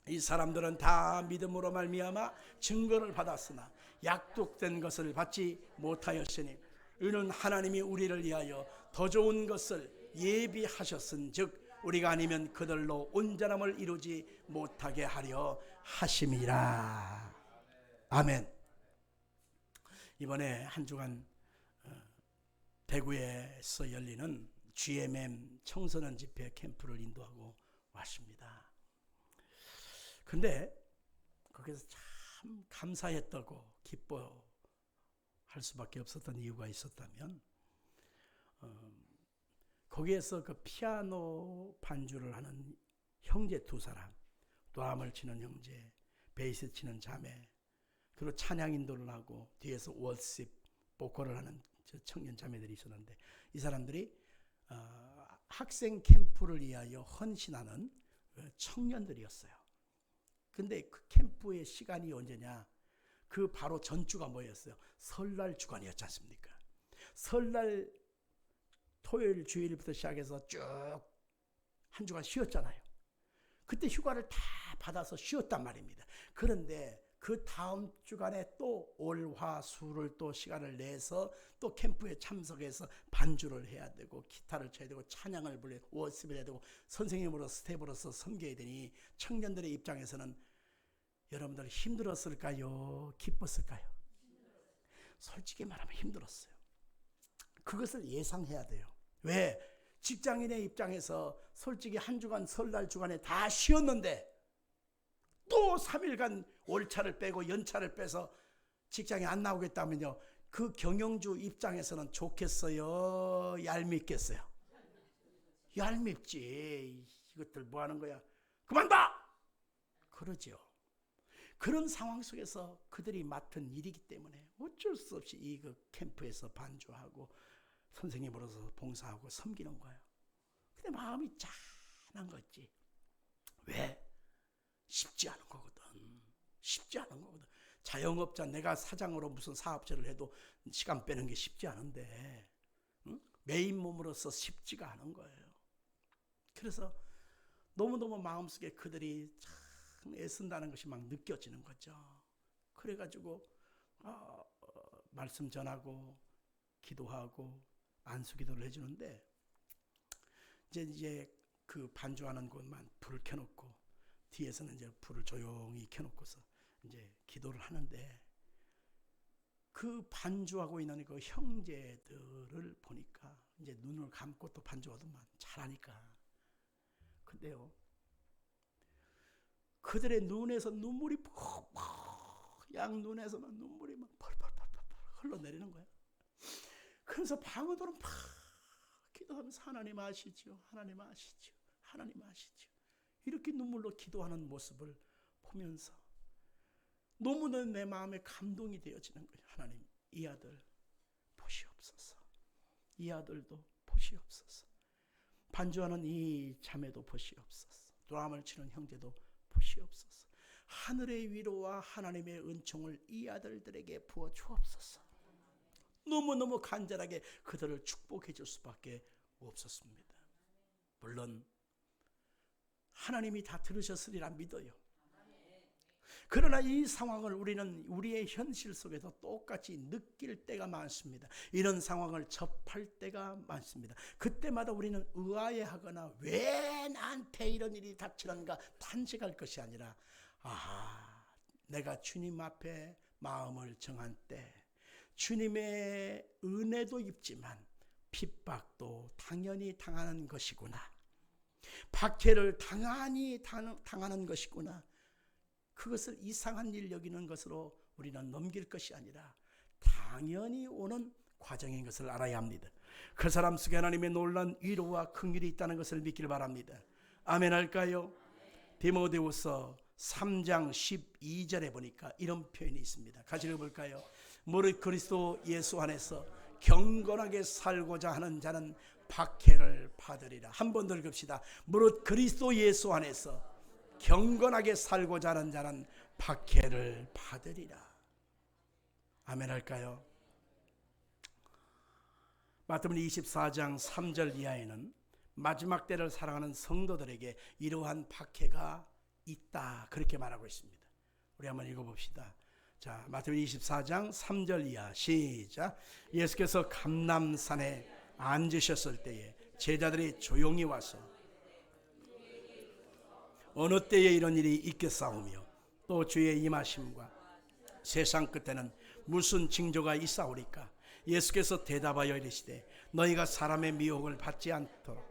Speaker 1: 이 사람들은 다 믿음으로 말미암아 증거를 받았으나 약속된 것을 받지 못하였으니 이는 하나님이 우리를 위하여 더 좋은 것을 예비하셨은즉 우리가 아니면 그들로 온전함을 이루지 못하게 하려 하심이라. 아멘. 이번에 한 주간 대구에서 열리는 GMM 청소년 집회 캠프를 인도하고 왔습니다. 근데 거기서 참 감사했다고 기뻐할 수밖에 없었던 이유가 있었다면 거기에서 그 피아노 반주를 하는 형제 두 사람, 드럼을 치는 형제, 베이스 치는 자매, 그리고 찬양 인도를 하고 뒤에서 워십, 보컬을 하는 청년 자매들이 있었는데 이 사람들이 학생 캠프를 위하여 헌신하는 청년들이었어요. 근데 그 캠프의 시간이 언제냐? 그 바로 전주가 뭐였어요? 설날 주간이었지 않습니까? 설날 토요일 주일부터 시작해서 쭉 한 주간 쉬었잖아요. 그때 휴가를 다 받아서 쉬었단 말입니다. 그런데 그 다음 주간에 또 월화수를 또 시간을 내서 또 캠프에 참석해서 반주를 해야 되고 기타를 쳐야 되고 찬양을 불러야 되고 워십을 해야 되고 선생님으로서 스텝으로서 섬겨야 되니 청년들의 입장에서는 여러분들 힘들었을까요? 기뻤을까요? 솔직히 말하면 힘들었어요. 그것을 예상해야 돼요. 왜? 직장인의 입장에서 솔직히 한 주간 설날 주간에 다 쉬었는데 또 3일간 월차를 빼고 연차를 빼서 직장에 안 나오겠다면요. 그 경영주 입장에서는 좋겠어요? 얄밉겠어요? 얄밉지. 이것들 뭐 하는 거야? 그만둬! 그러죠. 그런 상황 속에서 그들이 맡은 일이기 때문에 어쩔 수 없이 이 그 캠프에서 반주하고 선생님으로서 봉사하고 섬기는 거예요. 근데 마음이 짠한 거지. 왜? 쉽지 않은 거거든. 쉽지 않은 거거든. 자영업자, 내가 사장으로 무슨 사업체를 해도 시간 빼는 게 쉽지 않은데 응? 메인 몸으로서 쉽지가 않은 거예요. 그래서 너무너무 마음속에 그들이 참 애쓴다는 것이 막 느껴지는 거죠. 그래가지고 말씀 전하고 기도하고 안수기도를 해주는데 이제 그 반주하는 곳만 불을 켜놓고 뒤에서는 이제 불을 조용히 켜놓고서 이제 기도를 하는데 그 반주하고 있는 그 형제들을 보니까 이제 눈을 감고 또 반주하더만 잘하니까. 근데요, 그들의 눈에서 눈물이 양 눈에서만 눈물이 막 펄펄펄펄 흘러내리는 거야. 그래서 방언으로 막 기도하면서 하나님 아시죠? 하나님 아시죠? 하나님 아시죠? 이렇게 눈물로 기도하는 모습을 보면서 너무나 내 마음에 감동이 되어지는 거예요. 하나님, 이 아들 보시옵소서. 이 아들도 보시옵소서. 반주하는 이 자매도 보시옵소서. 드럼을 치는 형제도 보시옵소서. 하늘의 위로와 하나님의 은총을 이 아들들에게 부어 주옵소서. 너무너무 간절하게 그들을 축복해 줄 수밖에 없었습니다. 물론 하나님이 다 들으셨으리라 믿어요. 그러나 이 상황을 우리는 우리의 현실 속에서 똑같이 느낄 때가 많습니다. 이런 상황을 접할 때가 많습니다. 그때마다 우리는 의아해하거나 왜 나한테 이런 일이 닥치는가 탄식할 것이 아니라 내가 주님 앞에 마음을 정한 때 주님의 은혜도 입지만 핍박도 당연히 당하는 것이구나. 박해를 당하는 것이구나. 그것을 이상한 일 여기는 것으로 우리는 넘길 것이 아니라 당연히 오는 과정인 것을 알아야 합니다. 그 사람 속에 하나님의 놀라운 위로와 긍휼이 있다는 것을 믿길 바랍니다. 아멘 할까요? 디모데후서 3장 12절에 보니까 이런 표현이 있습니다. 같이 읽어볼까요? 무릇 그리스도 예수 안에서 경건하게 살고자 하는 자는 박해를 받으리라. 한 번 더 읽읍시다. 무릇 그리스도 예수 안에서 경건하게 살고자 하는 자는 박해를 받으리라. 아멘 할까요? 마태복음 24장 3절 이하에는 마지막 때를 살아가는 성도들에게 이러한 박해가 있다, 그렇게 말하고 있습니다. 우리 한번 읽어봅시다. 자, 마태복음 24장 3절 이하 시작. 예수께서 감람산에 앉으셨을 때에 제자들이 조용히 와서 어느 때에 이런 일이 있겠사오며 또 주의 임하심과 세상 끝에는 무슨 징조가 있사오리까? 예수께서 대답하여 이르시되 너희가 사람의 미혹을 받지 않도록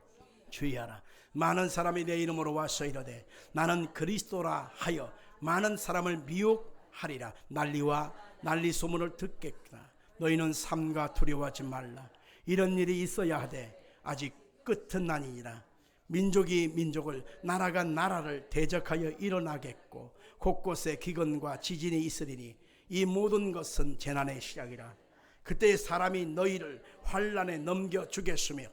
Speaker 1: 주의하라. 많은 사람이 내 이름으로 와서 이르되 나는 그리스도라 하여 많은 사람을 미혹하리라. 난리 소문을 듣겠구나. 너희는 삼가 두려워하지 말라. 이런 일이 있어야 하되 아직 끝은 아니니라. 민족이 민족을, 나라가 나라를 대적하여 일어나겠고 곳곳에 기근과 지진이 있으리니 이 모든 것은 재난의 시작이라. 그때 사람이 너희를 환난에 넘겨 주겠으며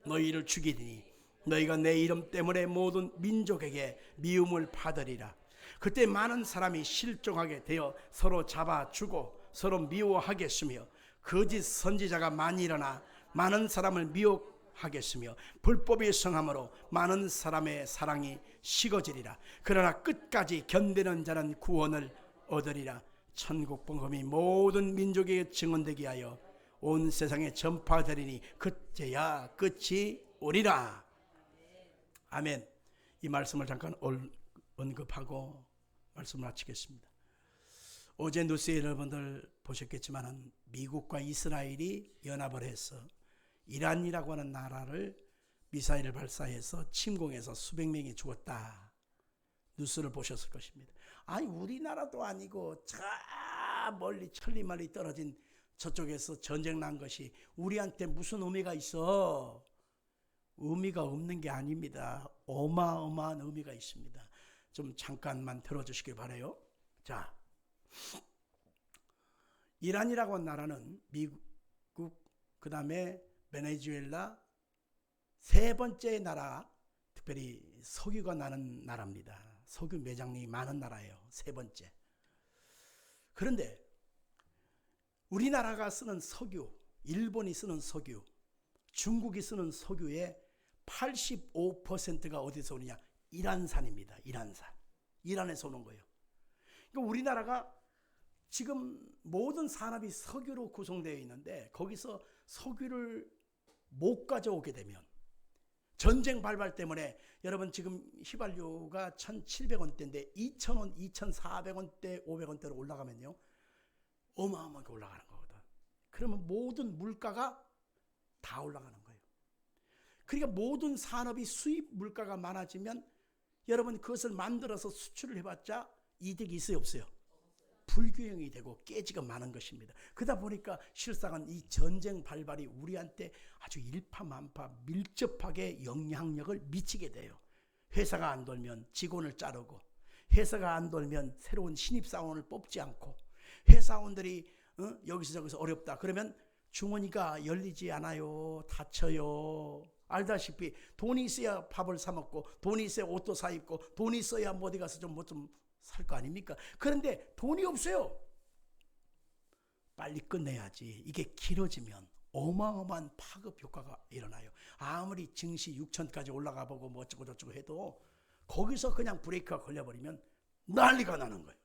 Speaker 1: 너희를 죽이리니 너희가 내 이름 때문에 모든 민족에게 미움을 받으리라. 그때 많은 사람이 실종하게 되어 서로 잡아주고 서로 미워하겠으며 거짓 선지자가 많이 일어나 많은 사람을 미혹하겠으며 불법이 성함으로 많은 사람의 사랑이 식어지리라. 그러나 끝까지 견디는 자는 구원을 얻으리라. 천국 복음이 모든 민족에게 증언되게 하여 온 세상에 전파되리니 그때야 끝이 오리라. 아멘. 이 말씀을 잠깐 언급하고 말씀을 마치겠습니다. 어제 뉴스에 여러분들 보셨겠지만 미국과 이스라엘이 연합을 해서 이란이라고 하는 나라를 미사일을 발사해서 침공해서 수백 명이 죽었다. 뉴스를 보셨을 것입니다. 아니 우리나라도 아니고 저 멀리 천리만리 떨어진 저쪽에서 전쟁 난 것이 우리한테 무슨 의미가 있어? 의미가 없는 게 아닙니다. 어마어마한 의미가 있습니다. 좀 잠깐만 들어주시길 바라요. 자, 이란이라고 하는 나라는 미국, 그 다음에 베네수엘라 세 번째 나라, 특별히 석유가 나는 나라입니다. 석유 매장량이 많은 나라예요. 세 번째. 그런데 우리나라가 쓰는 석유, 일본이 쓰는 석유, 중국이 쓰는 석유의 85%가 어디서 오느냐? 이란산입니다. 이란산. 이란에서 오는 거예요. 그러니까 우리나라가 지금 모든 산업이 석유로 구성되어 있는데 거기서 석유를 못 가져오게 되면 전쟁 발발 때문에 여러분 지금 휘발유가 1,700원대인데 2,000원, 2,400원대, 500원대로 올라가면요 어마어마하게 올라가는 거거든. 그러면 모든 물가가 다 올라가는 거예요. 그러니까 모든 산업이 수입 물가가 많아지면 여러분 그것을 만들어서 수출을 해봤자 이득이 있어요, 없어요? 불균형이 되고 깨지가 많은 것입니다. 그러다 보니까 실상은 이 전쟁 발발이 우리한테 아주 일파만파 밀접하게 영향력을 미치게 돼요. 회사가 안 돌면 직원을 자르고, 회사가 안 돌면 새로운 신입사원을 뽑지 않고, 회사원들이 여기서 저기서 어렵다 그러면 주머니가 열리지 않아요. 닫혀요. 알다시피 돈이 있어야 밥을 사 먹고, 돈이 있어야 옷도 사 입고, 돈이 있어야 뭐 어디 가서 좀 뭐 좀 살 거 아닙니까? 그런데 돈이 없어요. 빨리 끝내야지. 이게 길어지면 어마어마한 파급 효과가 일어나요. 아무리 증시 6천까지 올라가 보고 뭐 어쩌고 저쩌고 해도 거기서 그냥 브레이크가 걸려버리면 난리가 나는 거예요.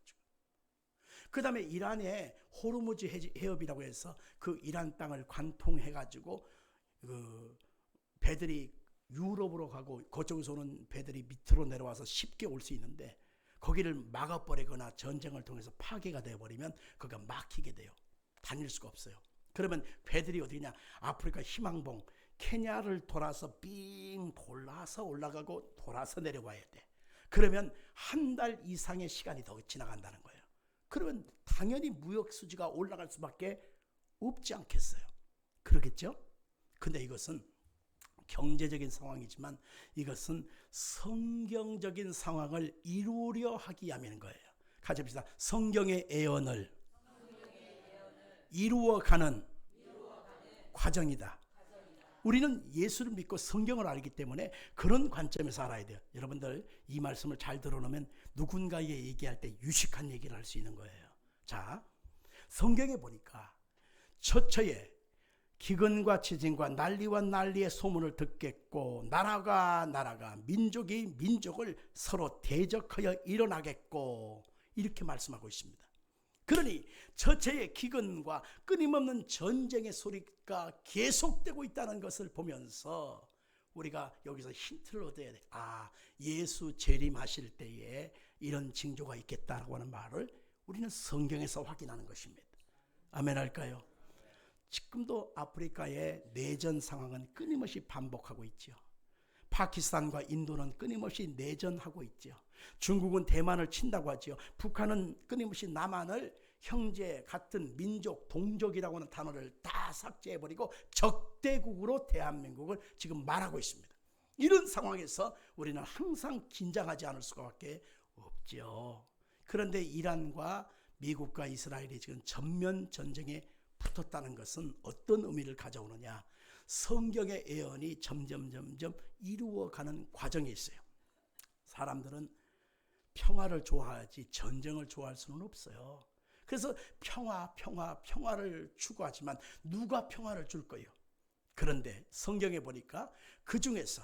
Speaker 1: 그 다음에 이란의 호르무즈 해협이라고 해서 그 이란 땅을 관통해가지고 그 배들이 유럽으로 가고 그쪽에서 오는 배들이 밑으로 내려와서 쉽게 올 수 있는데 거기를 막아버리거나 전쟁을 통해서 파괴가 되어버리면 거기가 막히게 돼요. 다닐 수가 없어요. 그러면 배들이 어디냐? 아프리카 희망봉 케냐를 돌아서 삥 돌아서 올라가고 돌아서 내려와야 돼. 그러면 한 달 이상의 시간이 더 지나간다는 거예요. 그러면 당연히 무역 수지가 올라갈 수밖에 없지 않겠어요. 그러겠죠? 근데 이것은 경제적인 상황이지만 이것은 성경적인 상황을 이루려 하기 위함인 거예요. 같이 합시다. 성경의 예언을 이루어가는 과정이다. 우리는 예수를 믿고 성경을 알기 때문에 그런 관점에서 알아야 돼요. 여러분들 이 말씀을 잘 들어놓으면 누군가에게 얘기할 때 유식한 얘기를 할 수 있는 거예요. 자, 성경에 보니까 처처에 기근과 지진과 난리와 난리의 소문을 듣겠고 나라가 민족이 민족을 서로 대적하여 일어나겠고 이렇게 말씀하고 있습니다. 그러니 처처의 기근과 끊임없는 전쟁의 소리가 계속되고 있다는 것을 보면서 우리가 여기서 힌트를 얻어야 돼. 예수 재림하실 때에 이런 징조가 있겠다라고 하는 말을 우리는 성경에서 확인하는 것입니다. 아멘 할까요? 지금도 아프리카의 내전 상황은 끊임없이 반복하고 있죠. 파키스탄과 인도는 끊임없이 내전하고 있죠. 중국은 대만을 친다고 하죠. 북한은 끊임없이 남한을 형제, 같은 민족, 동족이라고 하는 단어를 다 삭제해버리고 적대국으로 대한민국을 지금 말하고 있습니다. 이런 상황에서 우리는 항상 긴장하지 않을 수밖에 없죠. 그런데 이란과 미국과 이스라엘이 지금 전면 전쟁에 붙었다는 것은 어떤 의미를 가져오느냐? 성경의 예언이 점점 이루어가는 과정이 있어요. 사람들은 평화를 좋아하지 전쟁을 좋아할 수는 없어요. 그래서 평화를 추구하지만 누가 평화를 줄 거예요? 그런데 성경에 보니까 그 중에서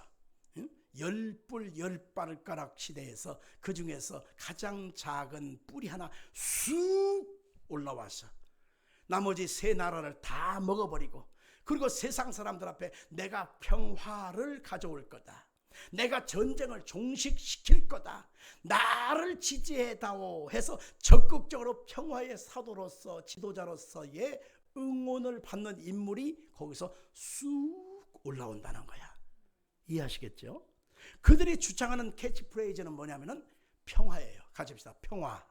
Speaker 1: 열뿔 열발가락 시대에서 그 중에서 가장 작은 뿔이 하나 쑥 올라와서 나머지 세 나라를 다 먹어버리고 그리고 세상 사람들 앞에 내가 평화를 가져올 거다. 내가 전쟁을 종식시킬 거다. 나를 지지해다오 해서 적극적으로 평화의 사도로서 지도자로서의 응원을 받는 인물이 거기서 쑥 올라온다는 거야. 이해하시겠죠? 그들이 주장하는 캐치프레이즈는 뭐냐면은 평화예요. 같이 합시다. 평화.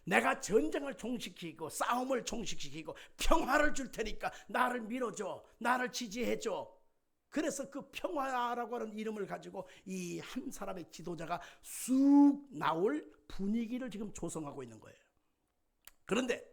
Speaker 1: 내가 전쟁을 종식시키고 싸움을 종식시키고 평화를 줄 테니까 나를 밀어줘. 나를 지지해줘. 그래서 그 평화라고 하는 이름을 가지고 이 한 사람의 지도자가 쑥 나올 분위기를 지금 조성하고 있는 거예요. 그런데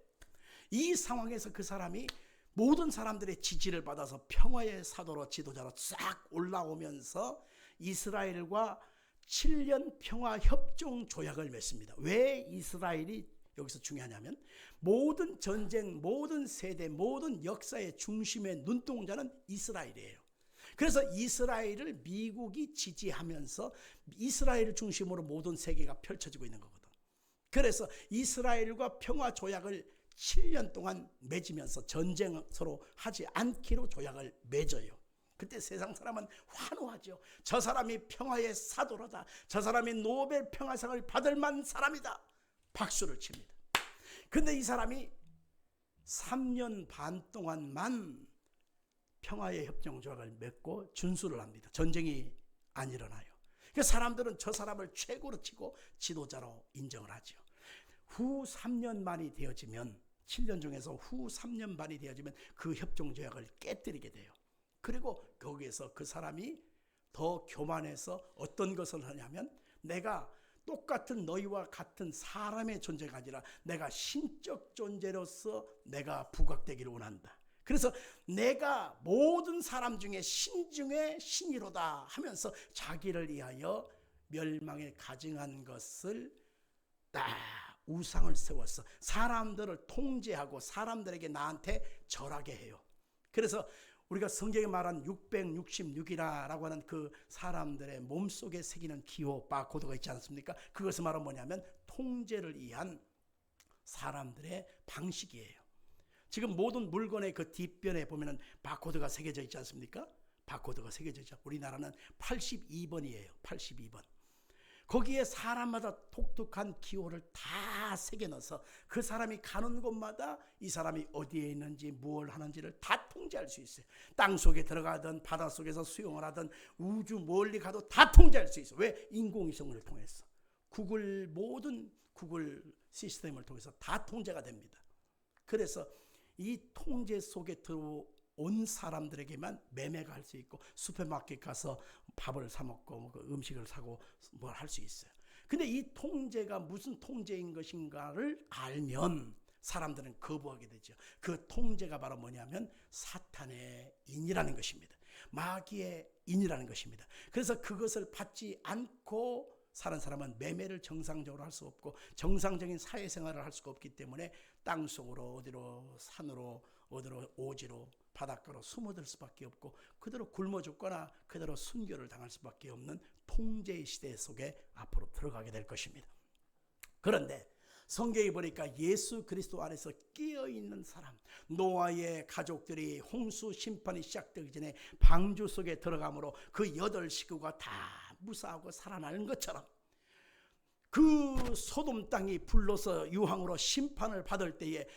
Speaker 1: 이 상황에서 그 사람이 모든 사람들의 지지를 받아서 평화의 사도로 지도자로 싹 올라오면서 이스라엘과 7년 평화 협정 조약을 맺습니다. 왜 이스라엘이 여기서 중요하냐면 모든 전쟁, 모든 세대, 모든 역사의 중심의 눈동자는 이스라엘이에요. 그래서 이스라엘을 미국이 지지하면서 이스라엘을 중심으로 모든 세계가 펼쳐지고 있는 거거든. 그래서 이스라엘과 평화 조약을 7년 동안 맺으면서 전쟁 서로 하지 않기로 조약을 맺어요. 그때 세상 사람은 환호하죠. 저 사람이 평화의 사도로다. 저 사람이 노벨 평화상을 받을 만한 사람이다. 박수를 칩니다. 근데 이 사람이 3년 반 동안만 평화의 협정 조약을 맺고 준수를 합니다. 전쟁이 안 일어나요. 그래서 사람들은 저 사람을 최고로 치고 지도자로 인정을 하죠. 후 3년 만이 되어지면 7년 중에서 후 3년 반이 되어지면 그 협정 조약을 깨뜨리게 돼요. 그리고 거기에서 그 사람이 더 교만해서 어떤 것을 하냐면 내가 똑같은 너희와 같은 사람의 존재가 아니라 내가 신적 존재로서 내가 부각되기를 원한다. 그래서 내가 모든 사람 중에 신 중에 신이로다 하면서 자기를 위하여 멸망에 가증한 것을 딱 우상을 세워서 사람들을 통제하고 사람들에게 나한테 절하게 해요. 그래서 우리가 성경에 말한 666이라고 하는 그 사람들의 몸속에 새기는 기호, 바코드가 있지 않습니까? 그것을 말하면 뭐냐면 통제를 위한 사람들의 방식이에요. 지금 모든 물건의 그 뒷변에 보면은 바코드가 새겨져 있지 않습니까? 바코드가 새겨져 있죠. 우리나라는 82번이에요. 82번. 거기에 사람마다 독특한 기호를 다 새겨 넣어서 그 사람이 가는 곳마다 이 사람이 어디에 있는지 무엇을 하는지를 다 통제할 수 있어요. 땅 속에 들어가든 바다 속에서 수영을 하든 우주 멀리 가도 다 통제할 수 있어요. 왜? 인공위성을 통해서 모든 구글 시스템을 통해서 다 통제가 됩니다. 그래서 이 통제 속에 온 사람들에게만 매매가 할 수 있고 슈퍼마켓 가서 밥을 사 먹고 음식을 사고 뭘 할 수 있어요. 근데 이 통제가 무슨 통제인 것인가를 알면 사람들은 거부하게 되죠. 그 통제가 바로 뭐냐면 사탄의 인이라는 것입니다. 마귀의 인이라는 것입니다. 그래서 그것을 받지 않고 사는 사람은 매매를 정상적으로 할 수 없고 정상적인 사회생활을 할 수가 없기 때문에 땅속으로 어디로 산으로 어디로 오지로 바닷가로 숨어들 수밖에 없고 그대로 굶어 죽거나 그대로 순교를 당할 수밖에 없는 통제의 시대 속에 앞으로 들어가게 될 것입니다. 그런데 성경에 보니까 예수 그리스도 안에서 끼어있는 사람, 노아의 가족들이 홍수 심판이 시작되기 전에 방주 속에 들어가므로 그 8 식구가 다 무사하고 살아나는 것처럼 그 소돔 땅이 불러서 유황으로 심판을 받을 때에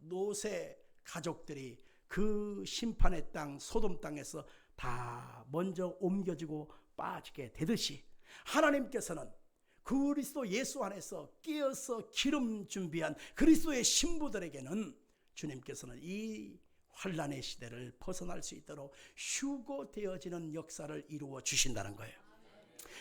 Speaker 1: 롯의 가족들이 그 심판의 땅 소돔 땅에서 다 먼저 옮겨지고 빠지게 되듯이 하나님께서는 그리스도 예수 안에서 끼어서 기름 준비한 그리스도의 신부들에게는 주님께서는 이 환난의 시대를 벗어날 수 있도록 휴거되어지는 역사를 이루어 주신다는 거예요.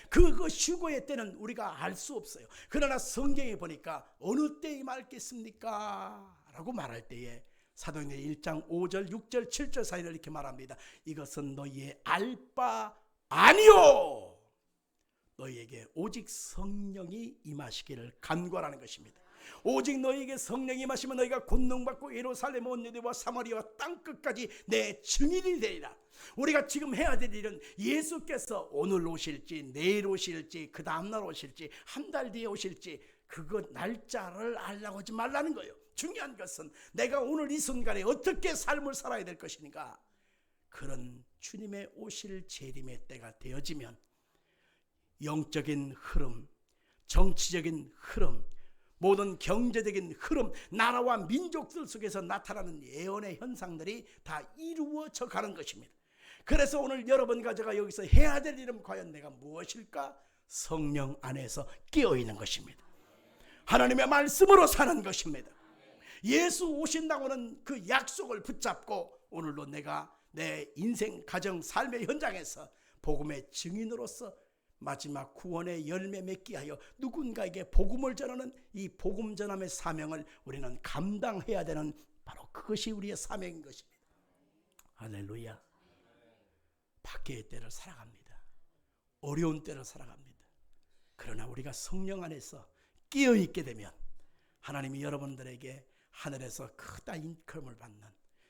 Speaker 1: 그 휴거의 때는 우리가 알 수 없어요. 그러나 성경에 보니까 어느 때에 말겠습니까? 라고 말할 때에 사도행전 1장 5절 6절 7절 사이를 이렇게 말합니다. 이것은 너희의 알 바 아니요 너희에게 오직 성령이 임하시기를 간구하라는 것입니다. 오직 너희에게 성령이 임하시면 너희가 권능받고 예루살렘 온 유대와 사마리아와 땅끝까지 내 증인이 되리라. 우리가 지금 해야 될 일은 예수께서 오늘 오실지 내일 오실지 그 다음날 오실지 한 달 뒤에 오실지 그거 날짜를 알라고 하지 말라는 거예요. 중요한 것은 내가 오늘 이 순간에 어떻게 삶을 살아야 될 것인가. 그런 주님의 오실 재림의 때가 되어지면 영적인 흐름, 정치적인 흐름, 모든 경제적인 흐름, 나라와 민족들 속에서 나타나는 예언의 현상들이 다 이루어져 가는 것입니다. 그래서 오늘 여러분과 제가 여기서 해야 될 일은 과연 내가 무엇일까? 성령 안에서 끼어있는 것입니다. 하나님의 말씀으로 사는 것입니다. 예수 오신다고는 그 약속을 붙잡고 오늘도 내가 내 인생, 가정, 삶의 현장에서 복음의 증인으로서 마지막 구원의 열매 맺게 하여 누군가에게 복음을 전하는 이 복음 전함의 사명을 우리는 감당해야 되는 바로 그것이 우리의 사명인 것입니다. 할렐루야. 박해의 때를 살아갑니다. 어려운 때를 살아갑니다. 그러나 우리가 성령 안에서 끼어있게 되면 하나님이 여러분들에게 하늘에서 크다 인컴을 받는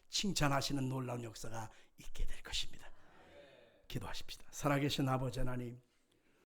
Speaker 1: 칭찬하시는 놀라운 역사가 있게 될 것입니다. 기도하십시다. 살아계신 아버지 하나님,